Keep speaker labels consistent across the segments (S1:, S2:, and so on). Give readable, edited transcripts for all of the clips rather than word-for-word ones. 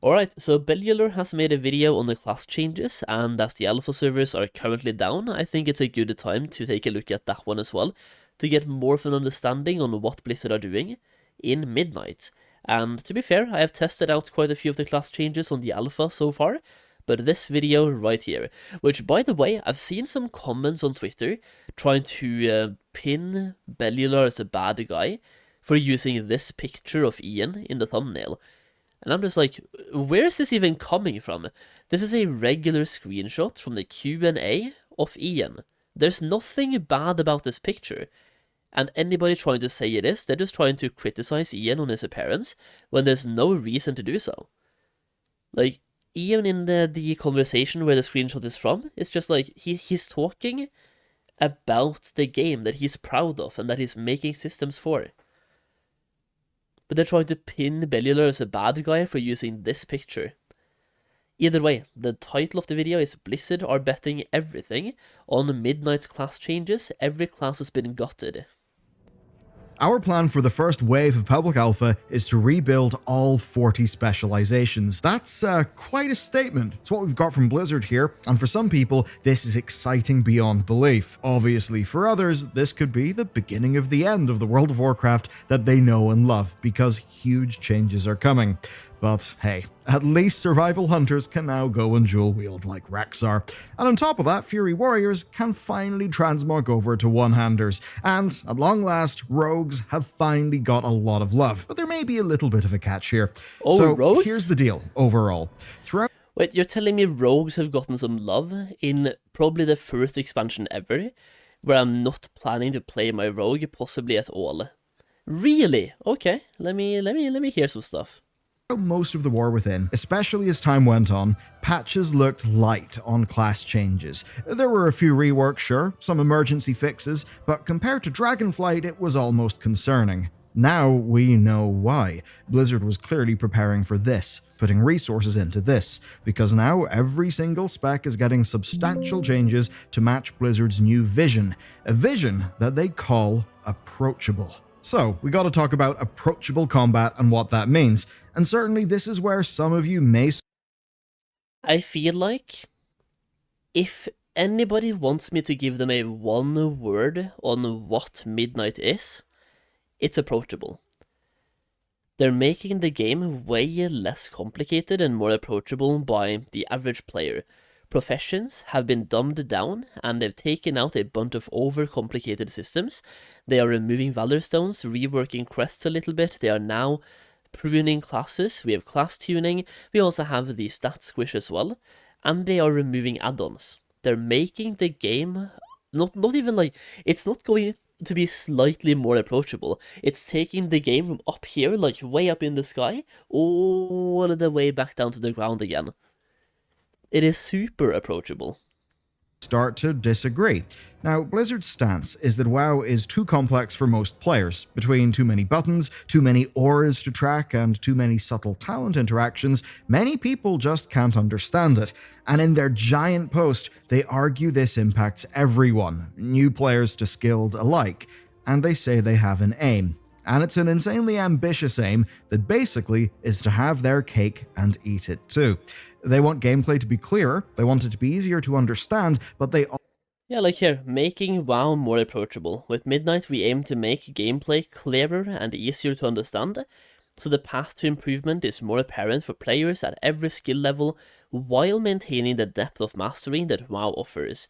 S1: Alright, so Bellular has made a video on the class changes, and as the alpha servers are currently down, I think it's a good time to take a look at that one as well, to get more of an understanding on what Blizzard are doing in Midnight. And to be fair, I have tested out quite a few of the class changes on the alpha so far, but this video right here, which by the way, I've seen some comments on Twitter trying to pin Bellular as a bad guy for using this picture of Ian in the thumbnail. And I'm just like, where is this even coming from? This is a regular screenshot from the Q&A of Ian. There's nothing bad about this picture. And anybody trying to say it is, they're just trying to criticize Ian on his appearance when there's no reason to do so. Like, Ian in the conversation where the screenshot is from, it's just like, he's talking about the game that he's proud of and that he's making systems for. But they're trying to pin Bellular as a bad guy for using this picture. Either way, the title of the video is Blizzard are betting everything on Midnight's class changes. Every class has been gutted.
S2: Our plan for the first wave of Public Alpha is to rebuild all 40 specializations. That's quite a statement. It's what we've got from Blizzard here, and for some people, this is exciting beyond belief. Obviously, for others, this could be the beginning of the end of the World of Warcraft that they know and love, because huge changes are coming. But hey, at least survival hunters can now go and dual wield like Rexxar. And on top of that, Fury Warriors can finally transmog over to one-handers. And at long last, rogues have finally got a lot of love. But there may be a little bit of a catch here.
S1: Oh,
S2: so
S1: rogues?
S2: Here's the deal, overall.
S1: Wait, you're telling me rogues have gotten some love in probably the first expansion ever, where I'm not planning to play my rogue possibly at all? Really? Okay, let me hear some stuff.
S2: Most of the War Within, especially as time went on, patches looked light on class changes. There were a few reworks, sure, some emergency fixes, but compared to Dragonflight, it was almost concerning. Now we know why. Blizzard was clearly preparing for this, putting resources into this, because now every single spec is getting substantial changes to match Blizzard's new vision, a vision that they call approachable. So, we gotta talk about approachable combat and what that means, and certainly this is where some of you may...
S1: I feel like if anybody wants me to give them a one word on what Midnight is, it's approachable. They're making the game way less complicated and more approachable by the average player. Professions have been dumbed down, and they've taken out a bunch of overcomplicated systems. They are removing Valor Stones, reworking quests a little bit. They are now pruning classes. We have class tuning. We also have the stat squish as well. And they are removing add-ons. They're making the game not even like, it's not going to be slightly more approachable. It's taking the game from up here, like way up in the sky, all the way back down to the ground again. It is super approachable.
S2: Start to disagree. Now, Blizzard's stance is that WoW is too complex for most players. Between too many buttons, too many auras to track, and too many subtle talent interactions, many people just can't understand it. And in their giant post, they argue this impacts everyone, new players to skilled alike. And they say they have an aim. And it's an insanely ambitious aim that basically is to have their cake and eat it too. They want gameplay to be clearer, they want it to be easier to understand, but they...
S1: Yeah, like here, making WoW more approachable. With Midnight, we aim to make gameplay clearer and easier to understand, so the path to improvement is more apparent for players at every skill level, while maintaining the depth of mastery that WoW offers.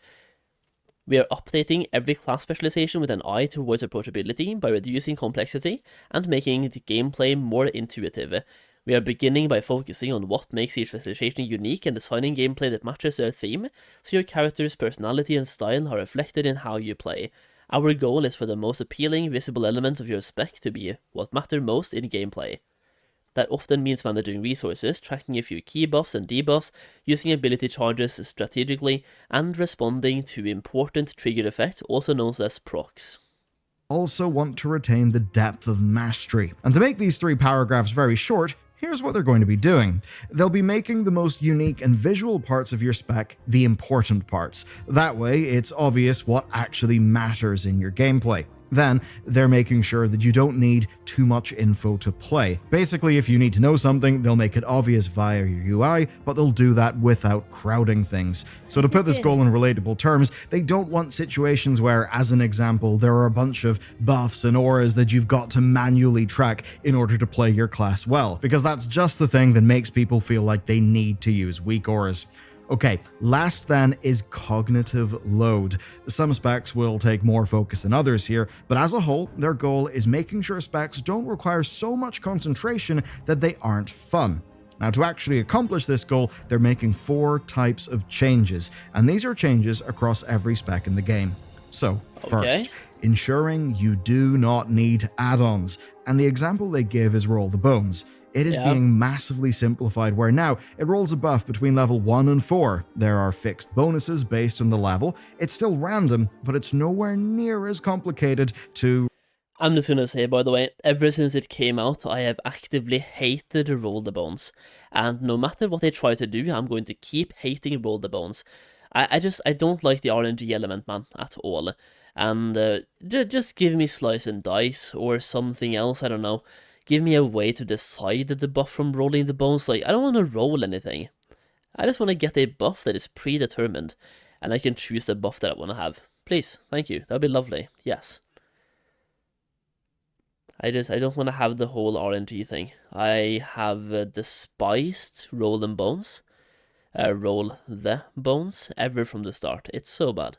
S1: We are updating every class specialization with an eye towards approachability by reducing complexity and making the gameplay more intuitive. We are beginning by focusing on what makes each specialization unique and designing gameplay that matches their theme, so your character's personality and style are reflected in how you play. Our goal is for the most appealing, visible elements of your spec to be what matter most in gameplay. That often means managing resources, tracking a few key buffs and debuffs, using ability charges strategically, and responding to important trigger effects, also known as procs.
S2: Also want to retain the depth of mastery. And to make these 3 paragraphs very short, here's what they're going to be doing. They'll be making the most unique and visual parts of your spec the important parts. That way, it's obvious what actually matters in your gameplay. Then they're making sure that you don't need too much info to play. Basically, if you need to know something, they'll make it obvious via your UI, but they'll do that without crowding things. So to put this goal in relatable terms, they don't want situations where, as an example, there are a bunch of buffs and auras that you've got to manually track in order to play your class well, because that's just the thing that makes people feel like they need to use weak auras. Okay, last then is cognitive load. Some specs will take more focus than others here, but as a whole, their goal is making sure specs don't require so much concentration that they aren't fun. Now, to actually accomplish this goal, they're making 4 types of changes, and these are changes across every spec in the game. So, first, ensuring you do not need add-ons, and the example they give is Roll the Bones. It is being massively simplified, where now it rolls a buff between level 1 and 4. There are fixed bonuses based on the level. It's still random, but it's nowhere near as complicated to...
S1: I'm just gonna say, by the way, ever since it came out, I have actively hated Roll the Bones. And no matter what they try to do, I'm going to keep hating Roll the Bones. I don't like the RNG element, man, at all. And just give me Slice and Dice, or something else, I don't know. Give me a way to decide the buff from rolling the bones. Like, I don't want to roll anything. I just want to get a buff that is predetermined, and I can choose the buff that I want to have. Please, thank you. That'd be lovely. Yes. I don't want to have the whole RNG thing. I have despised roll the bones ever from the start. It's so bad.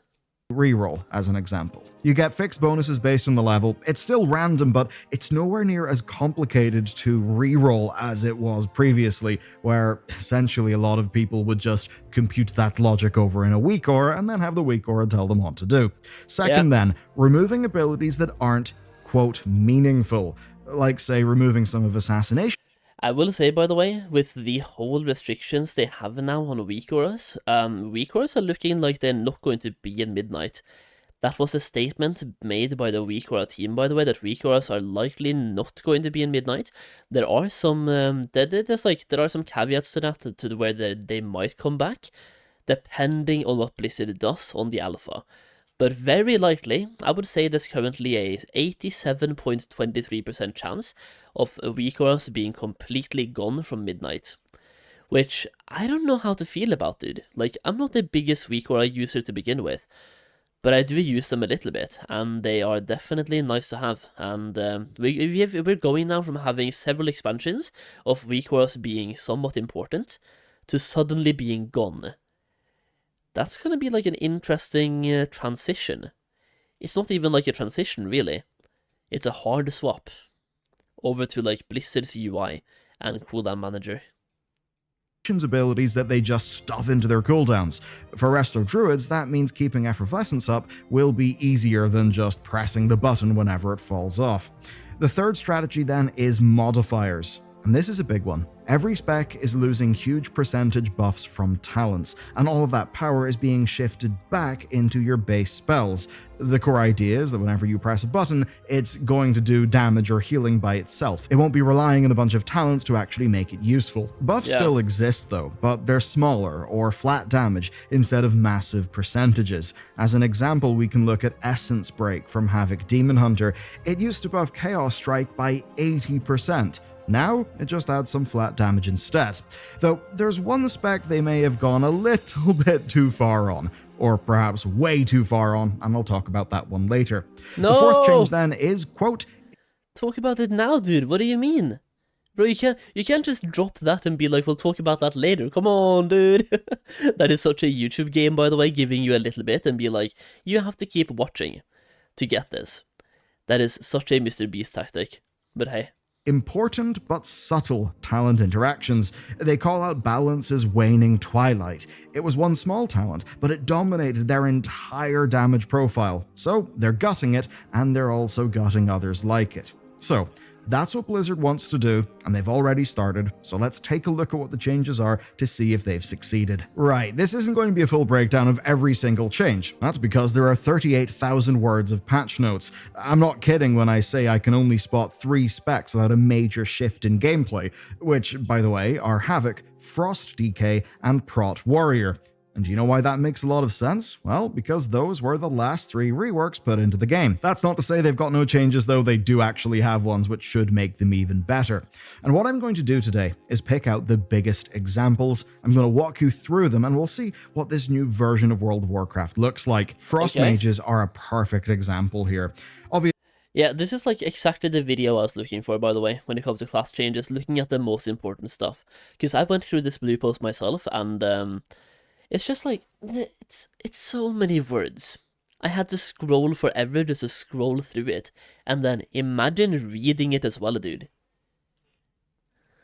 S2: Reroll, as an example. You get fixed bonuses based on the level. It's still random, but it's nowhere near as complicated to reroll as it was previously, where essentially a lot of people would just compute that logic over in a weak aura and then have the weak aura tell them what to do. Second then, removing abilities that aren't, quote, meaningful, like say removing some of assassination.
S1: I will say, by the way, with the whole restrictions they have now on weak auras are looking like they're not going to be in Midnight. That was a statement made by the weak aura team, by the way, that weak auras are likely not going to be in Midnight. There are some, there are some caveats to that, to where they might come back, depending on what Blizzard does on the alpha. But very likely, I would say there's currently a 87.23% chance of weak auras being completely gone from Midnight. Which, I don't know how to feel about, dude. Like, I'm not the biggest weak aura user to begin with, but I do use them a little bit, and they are definitely nice to have. And we're going now from having several expansions of weak auras being somewhat important to suddenly being gone. That's gonna be like an interesting transition. It's not even like a transition, really. It's a hard swap over to like Blizzard's UI and cooldown manager.
S2: Abilities that they just stuff into their cooldowns. For Resto Druids, that means keeping Effervescence up will be easier than just pressing the button whenever it falls off. The third strategy then is modifiers. And this is a big one. Every spec is losing huge percentage buffs from talents, and all of that power is being shifted back into your base spells. The core idea is that whenever you press a button, it's going to do damage or healing by itself. It won't be relying on a bunch of talents to actually make it useful. Buffs still exist though, but they're smaller or flat damage instead of massive percentages. As an example, we can look at Essence Break from Havoc Demon Hunter. It used to buff Chaos Strike by 80%. Now, it just adds some flat damage instead. Though, there's one spec they may have gone a little bit too far on, or perhaps way too far on, and I'll talk about that one later.
S1: No!
S2: The fourth change then is, quote...
S1: Talk about it now, dude, what do you mean? Bro, you can't just drop that and be like, we'll talk about that later. Come on, dude. That is such a YouTube game, by the way, giving you a little bit and be like, you have to keep watching to get this. That is such a Mr. Beast tactic, but hey.
S2: Important but subtle talent interactions. They call out Balance's Waning Twilight. It was one small talent, but it dominated their entire damage profile. So they're gutting it, and they're also gutting others like it. So that's what Blizzard wants to do, and they've already started, so let's take a look at what the changes are to see if they've succeeded. Right, this isn't going to be a full breakdown of every single change. That's because there are 38,000 words of patch notes. I'm not kidding when I say I can only spot 3 specs without a major shift in gameplay, which, by the way, are Havoc, Frost DK, and Prot Warrior. And do you know why that makes a lot of sense? Well, because those were the last 3 reworks put into the game. That's not to say they've got no changes, though they do actually have ones which should make them even better. And what I'm going to do today is pick out the biggest examples. I'm going to walk you through them and we'll see what this new version of World of Warcraft looks like. Frost mages are a perfect example here. Obviously,
S1: yeah, this is like exactly the video I was looking for, by the way, when it comes to class changes, looking at the most important stuff. Because I went through this blue post myself, and it's just like, it's so many words. I had to scroll forever just to scroll through it, and then imagine reading it as well, dude.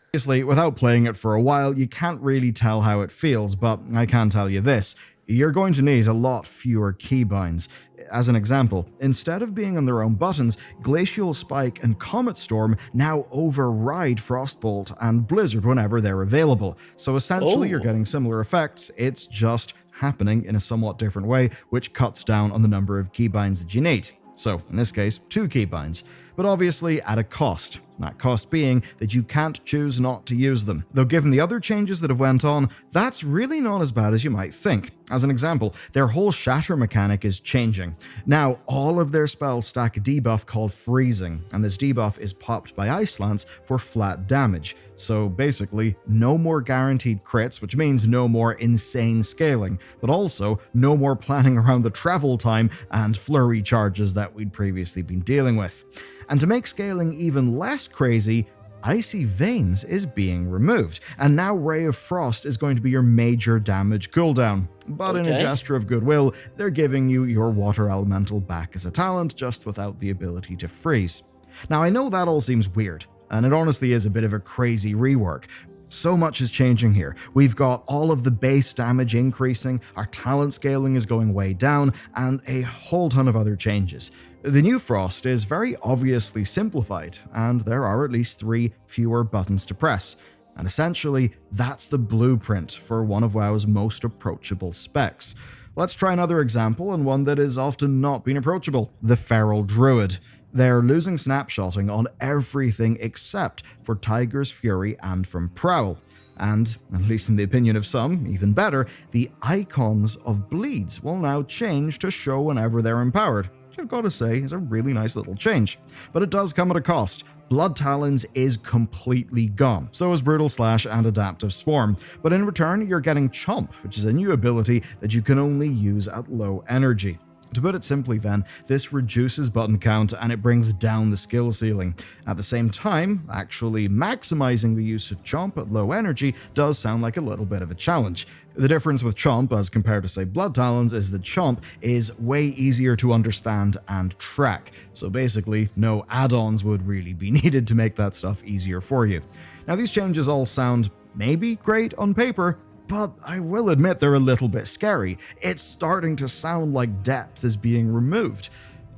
S2: Obviously, without playing it for a while, you can't really tell how it feels, but I can tell you this. You're going to need a lot fewer keybinds. As an example, instead of being on their own buttons, Glacial Spike and Comet Storm now override Frostbolt and Blizzard whenever they're available. So essentially you're getting similar effects, it's just happening in a somewhat different way, which cuts down on the number of keybinds that you need. So, in this case, 2 keybinds. But obviously at a cost. That cost being that you can't choose not to use them. Though given the other changes that have went on, that's really not as bad as you might think. As an example, their whole shatter mechanic is changing. Now, all of their spells stack a debuff called freezing, and this debuff is popped by Ice Lance for flat damage. So basically, no more guaranteed crits, which means no more insane scaling, but also no more planning around the travel time and flurry charges that we'd previously been dealing with. And to make scaling even less crazy, Icy Veins is being removed, and now Ray of Frost is going to be your major damage cooldown. But in a gesture of goodwill, they're giving you your Water Elemental back as a talent, just without the ability to freeze. Now I know that all seems weird, and it honestly is a bit of a crazy rework. So much is changing here. We've got all of the base damage increasing, our talent scaling is going way down, and a whole ton of other changes. The new Frost is very obviously simplified, and there are at least 3 fewer buttons to press. And essentially, that's the blueprint for one of WoW's most approachable specs. Let's try another example, and one that has often not been approachable: the Feral Druid. They're losing snapshotting on everything except for Tiger's Fury and from Prowl. And, at least in the opinion of some, even better, the icons of bleeds will now change to show whenever they're empowered. I've got to say, is a really nice little change. But it does come at a cost. Blood Talons is completely gone. So is Brutal Slash and Adaptive Swarm. But in return, you're getting Chomp, which is a new ability that you can only use at low energy. To put it simply then, this reduces button count and it brings down the skill ceiling. At the same time, actually maximizing the use of Chomp at low energy does sound like a little bit of a challenge. The difference with Chomp as compared to say Blood Talons is that Chomp is way easier to understand and track. So basically, no add-ons would really be needed to make that stuff easier for you. Now these changes all sound maybe great on paper, but I will admit they're a little bit scary. It's starting to sound like depth is being removed.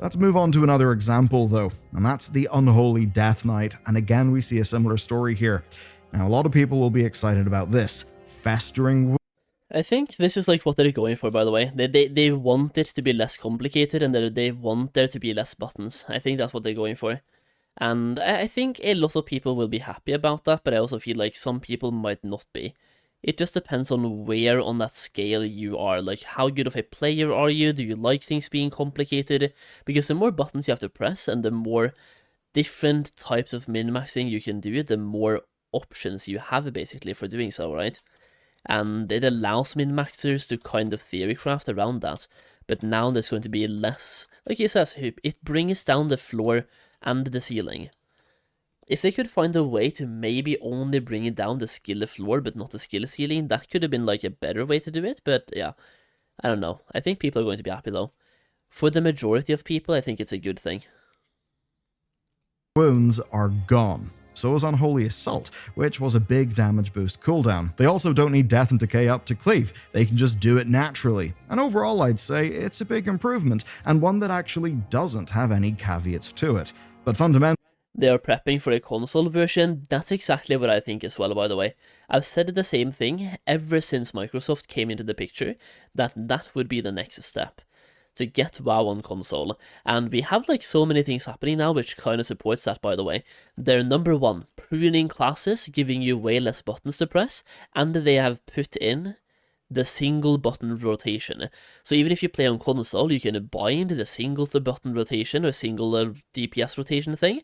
S2: Let's move on to another example though, and that's the Unholy Death Knight, and again we see a similar story here. Now a lot of people will be excited about this. Festering...
S1: I think this is like what they're going for, by the way. They want it to be less complicated, and they want there to be less buttons. I think that's what they're going for. And I think a lot of people will be happy about that, but I also feel like some people might not be. It just depends on where on that scale you are. Like, how good of a player are you? Do you like things being complicated? Because the more buttons you have to press and the more different types of min-maxing you can do, the more options you have basically for doing so, right? And it allows min-maxers to kind of theorycraft around that. But now there's going to be less, like he says, it brings down the floor and the ceiling. If they could find a way to maybe only bring it down the skill floor but not the skill ceiling, that could have been like a better way to do it, but yeah, I don't know. I think people are going to be happy though. For the majority of people, I think it's a good thing.
S2: Wounds are gone. So is Unholy Assault, which was a big damage boost cooldown. They also don't need Death and Decay up to cleave, they can just do it naturally. And overall I'd say it's a big improvement, and one that actually doesn't have any caveats to it. But fundamentally,
S1: they are prepping for a console version. That's exactly what I think as well, by the way. I've said the same thing ever since Microsoft came into the picture, that would be the next step. To get WoW on console. And we have like so many things happening now which kind of supports that, by the way. They're number 1, pruning classes, giving you way less buttons to press, and they have put in the single button rotation. So even if you play on console, you can bind the single button rotation or single DPS rotation thing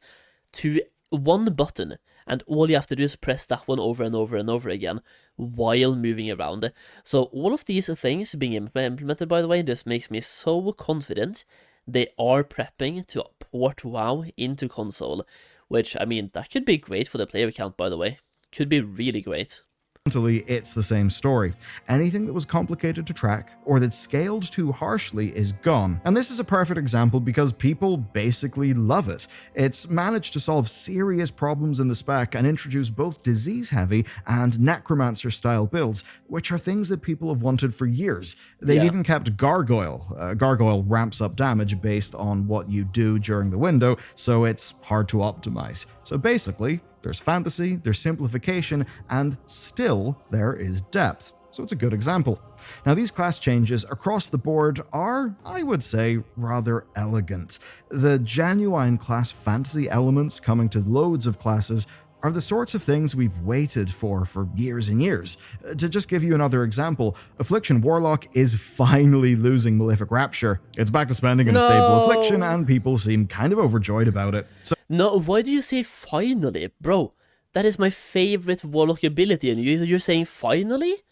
S1: to one button, and all you have to do is press that one over and over and over again while moving around. So all of these things being implemented, by the way, just makes me so confident they are prepping to port WoW into console, which, I mean, that could be great for the player count, by the way. Could be really great.
S2: Fundamentally, it's the same story. Anything that was complicated to track or that scaled too harshly is gone. And this is a perfect example because people basically love it. It's managed to solve serious problems in the spec and introduce both disease-heavy and necromancer-style builds, which are things that people have wanted for years. They've even kept Gargoyle. Gargoyle ramps up damage based on what you do during the window, so it's hard to optimize. So basically, there's fantasy, there's simplification, and still there is depth. So it's a good example. Now, these class changes across the board are, I would say, rather elegant. The genuine class fantasy elements coming to loads of classes are the sorts of things we've waited for years and years. To just give you another example, Affliction Warlock is finally losing Malefic Rapture. It's back to spending in a stable Affliction, and people seem kind of overjoyed about it. So
S1: no, why do you say finally? Bro, that is my favorite Warlock ability, and you're saying finally?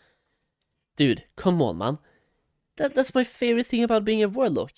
S1: Dude, come on, man. That's my favorite thing about being a Warlock.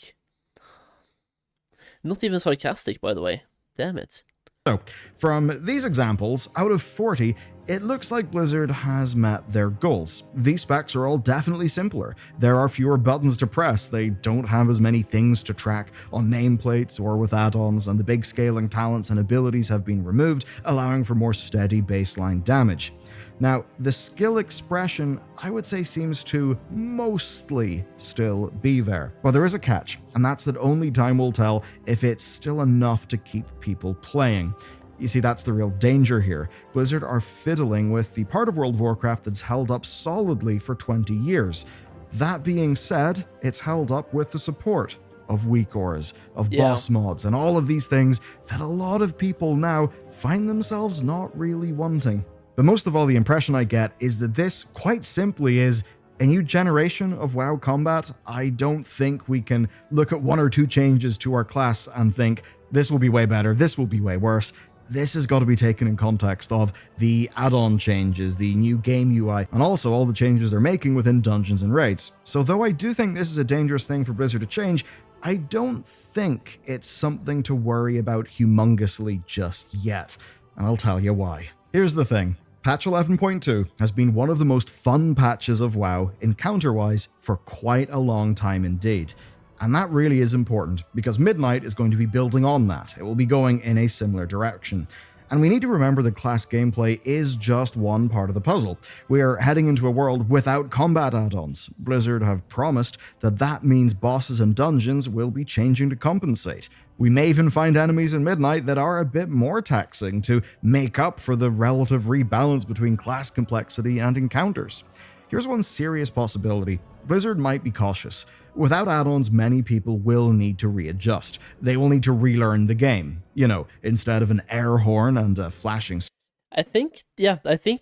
S1: Not even sarcastic, by the way. Damn it.
S2: So, from these examples, out of 40, it looks like Blizzard has met their goals. These specs are all definitely simpler. There are fewer buttons to press, they don't have as many things to track on nameplates or with add-ons, and the big scaling talents and abilities have been removed, allowing for more steady baseline damage. Now, the skill expression, I would say, seems to mostly still be there. But there is a catch, and that's that only time will tell if it's still enough to keep people playing. You see, that's the real danger here. Blizzard are fiddling with the part of World of Warcraft that's held up solidly for 20 years. That being said, it's held up with the support of weak auras, of boss mods, and all of these things that a lot of people now find themselves not really wanting. But most of all, the impression I get is that this, quite simply, is a new generation of WoW combat. I don't think we can look at one or two changes to our class and think, this will be way better, this will be way worse. This has got to be taken in context of the add-on changes, the new game UI, and also all the changes they're making within dungeons and raids. So though I do think this is a dangerous thing for Blizzard to change, I don't think it's something to worry about humongously just yet. And I'll tell you why. Here's the thing. Patch 11.2 has been one of the most fun patches of WoW, encounter-wise, for quite a long time indeed. And that really is important, because Midnight is going to be building on that. It will be going in a similar direction. And we need to remember that class gameplay is just one part of the puzzle. We are heading into a world without combat add-ons. Blizzard have promised that that means bosses and dungeons will be changing to compensate. We may even find enemies in Midnight that are a bit more taxing to make up for the relative rebalance between class complexity and encounters. Here's one serious possibility. Blizzard might be cautious. Without add-ons, many people will need to readjust. They will need to relearn the game. You know, instead of an air horn and a flashing...
S1: I think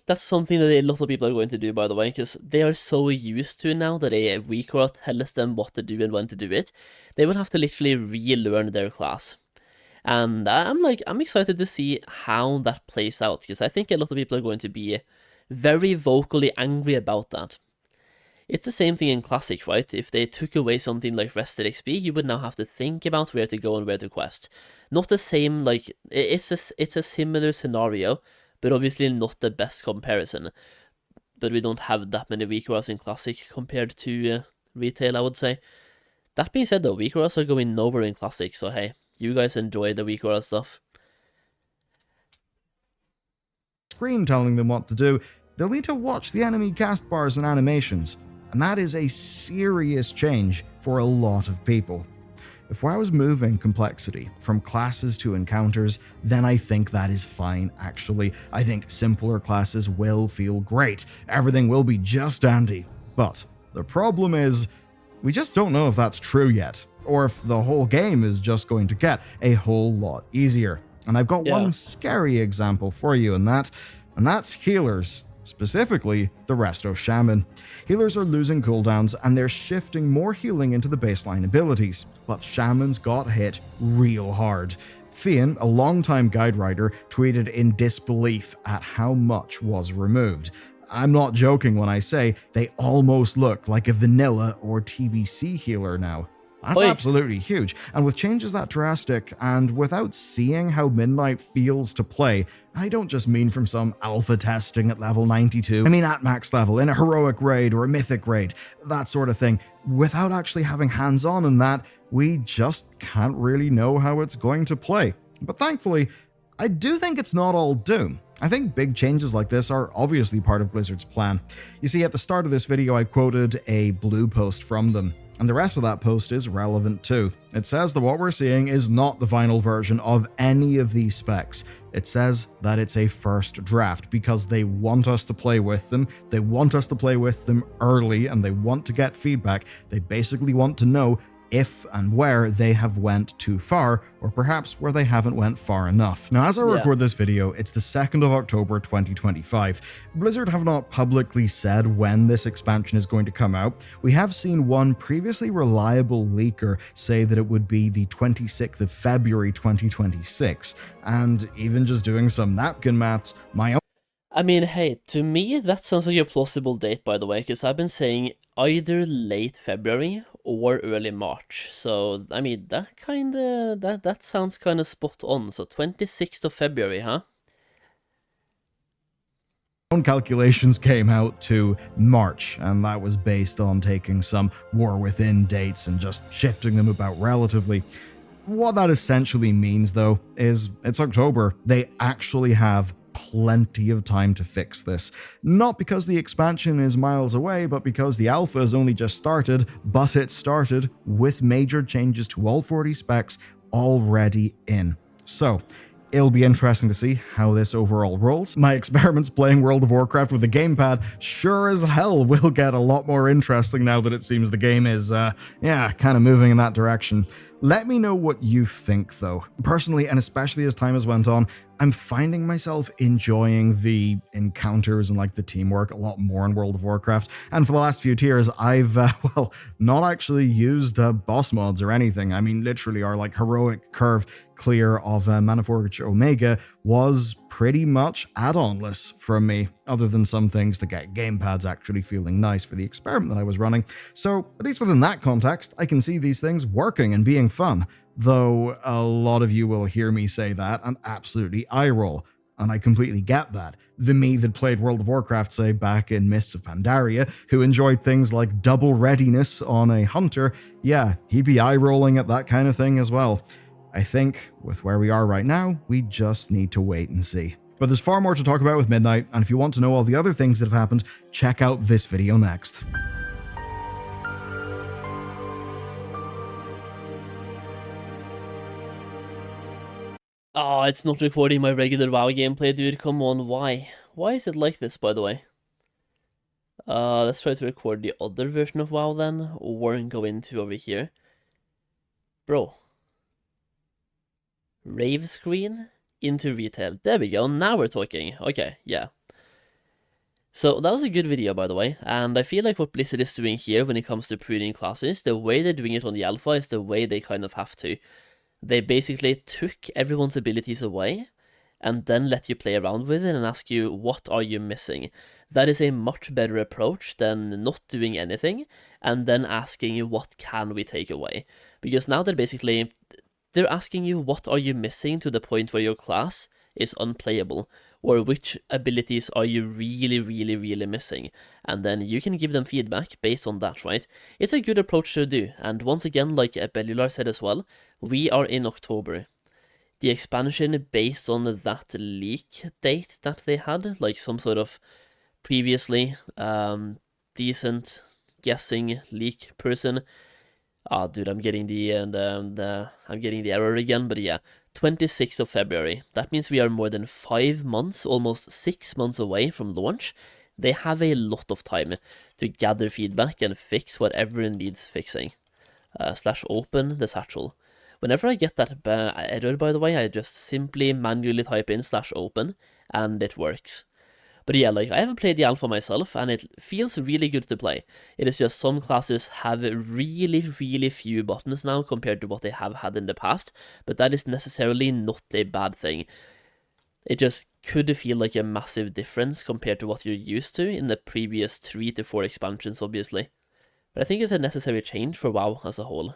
S1: that's something that a lot of people are going to do, by the way, because they are so used to now that a rework tells them what to do and when to do it. They will have to literally relearn their class. And I'm excited to see how that plays out, because I think a lot of people are going to be very vocally angry about that. It's the same thing in Classic, right? If they took away something like rested XP, you would now have to think about where to go and where to quest. Not the same, like, it's a similar scenario, but obviously not the best comparison. But we don't have that many weak auras in Classic compared to retail, I would say. That being said, though, weak auras are going nowhere in Classic, so hey, you guys enjoy the weak aura stuff.
S2: Screen telling them what to do, they'll need to watch the enemy cast bars and animations. And that is a serious change for a lot of people. If WoW is moving complexity from classes to encounters, then I think that is fine, actually. I think simpler classes will feel great. Everything will be just dandy. But the problem is, we just don't know if that's true yet, or if the whole game is just going to get a whole lot easier. And I've got one scary example for you, and that's healers. specifically the Resto Shaman. Healers are losing cooldowns and they're shifting more healing into the baseline abilities, but Shamans got hit real hard. Fian, a longtime guide writer, tweeted in disbelief at how much was removed. I'm not joking when I say they almost look like a vanilla or TBC healer now. That's
S1: Oi.
S2: absolutely huge, and with changes that drastic, and without seeing how Midnight feels to play, I don't just mean from some alpha testing at level 92, I mean at max level, in a heroic raid or a mythic raid, that sort of thing. Without actually having hands-on in that, we just can't really know how it's going to play. But thankfully, I do think it's not all doom. I think big changes like this are obviously part of Blizzard's plan. You see, at the start of this video I quoted a blue post from them, and the rest of that post is relevant too. It says that what we're seeing is not the final version of any of these specs. It says that it's a first draft because they want us to play with them, they want us to play with them early, and they want to get feedback. They basically want to know if and where they have went too far, or perhaps where they haven't went far enough. Now, as I record this video, it's the 2nd of October 2025. Blizzard have not publicly said when this expansion is going to come out. We have seen one previously reliable leaker say that it would be the 26th of February 2026, and even just doing some napkin maths, my own
S1: I mean, hey, to me, that sounds like a plausible date, by the way, because I've been saying either late February or early March. So, I mean, that sounds kind of spot on. So, 26th of February, huh?
S2: own calculations came out to March, and that was based on taking some War Within dates and just shifting them about relatively. What that essentially means, though, is it's October. They actually have plenty of time to fix this. Not because the expansion is miles away, but because the alpha has only just started, but it started with major changes to all 40 specs already in. So, it'll be interesting to see how this overall rolls. My experiments playing World of Warcraft with the gamepad sure as hell will get a lot more interesting now that it seems the game is, kind of moving in that direction. Let me know what you think, though. Personally, and especially as time has went on, I'm finding myself enjoying the encounters and the teamwork a lot more in World of Warcraft. And for the last few tiers, I've, not actually used boss mods or anything. I mean, literally our heroic curve clear of Mana Forge Omega was pretty much add-onless from me, other than some things to get gamepads actually feeling nice for the experiment that I was running. So, at least within that context, I can see these things working and being fun. Though a lot of you will hear me say that and absolutely eye roll, and I completely get that. The me that played World of Warcraft, say, back in Mists of Pandaria, who enjoyed things like double readiness on a hunter, yeah, he'd be eye rolling at that kind of thing as well. I think, with where we are right now, we just need to wait and see. But there's far more to talk about with Midnight, and if you want to know all the other things that have happened, check out this video next.
S1: Oh, it's not recording my regular WoW gameplay, dude. Come on, why? Why is it like this, by the way? Let's try to record the other version of WoW then, or go into over here. Bro. Rave screen into retail. There we go, now we're talking. Okay, yeah. So that was a good video, by the way, and I feel like what Blizzard is doing here when it comes to pruning classes, the way they're doing it on the alpha is the way they kind of have to. They basically took everyone's abilities away, and then let you play around with it and ask you, what are you missing? That is a much better approach than not doing anything, and then asking you, what can we take away? Because now they're asking you, what are you missing to the point where your class is unplayable? Or which abilities are you really missing? And then you can give them feedback based on that, right? It's a good approach to do, and once again, like Bellular said as well, we are in October. The expansion based on that leak date that they had, like some sort of previously decent guessing leak person. Ah, dude, I'm getting I'm getting the error again, but yeah, 26th of February. That means we are more than 5 months, almost 6 months away from launch. They have a lot of time to gather feedback and fix whatever needs fixing. /open the satchel. Whenever I get that error, by the way, I just simply manually type in /open, and it works. But yeah, like, I haven't played the alpha myself, and it feels really good to play. It is just some classes have really, really few buttons now compared to what they have had in the past, but that is necessarily not a bad thing. It just could feel like a massive difference compared to what you're used to in the previous 3 to 4 expansions, obviously. But I think it's a necessary change for WoW as a whole.